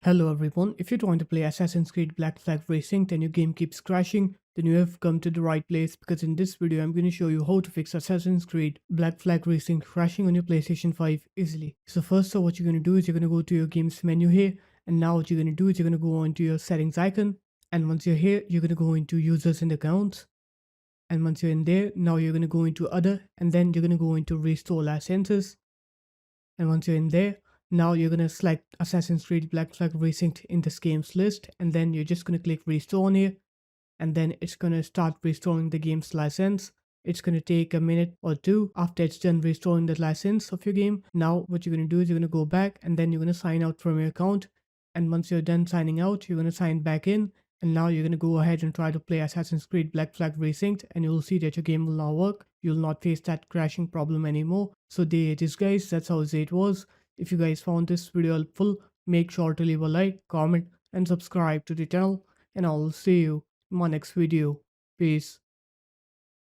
Hello everyone, if you're trying to play Assassin's Creed Black Flag Resynced and your game keeps crashing, then you have come to the right place because in this video I'm going to show you how to fix Assassin's Creed Black Flag Resynced crashing on your PlayStation 5 easily. So first what you're going to do is you're going to go to your games menu here, and now what you're going to do is you're going to go into your settings icon, and once you're here you're going to go into users and accounts, and once you're in there now you're going to go into other, and then you're going to go into restore licenses. And once you're in there, now you're going to select Assassin's Creed Black Flag Resynced in this game's list, and then you're just going to click restore on here, and then it's going to start restoring the game's license. It's going to take a minute or two after it's done restoring the license of your game. Now what you're going to do is you're going to go back, and then you're going to sign out from your account, and once you're done signing out you're going to sign back in, and now you're going to go ahead and try to play Assassin's Creed Black Flag Resynced, and you'll see that your game will now work. You'll not face that crashing problem anymore. So there it is guys, that's how easy it was. If you guys found this video helpful, make sure to leave a like, comment and subscribe to the channel, and I'll see you in my next video. Peace.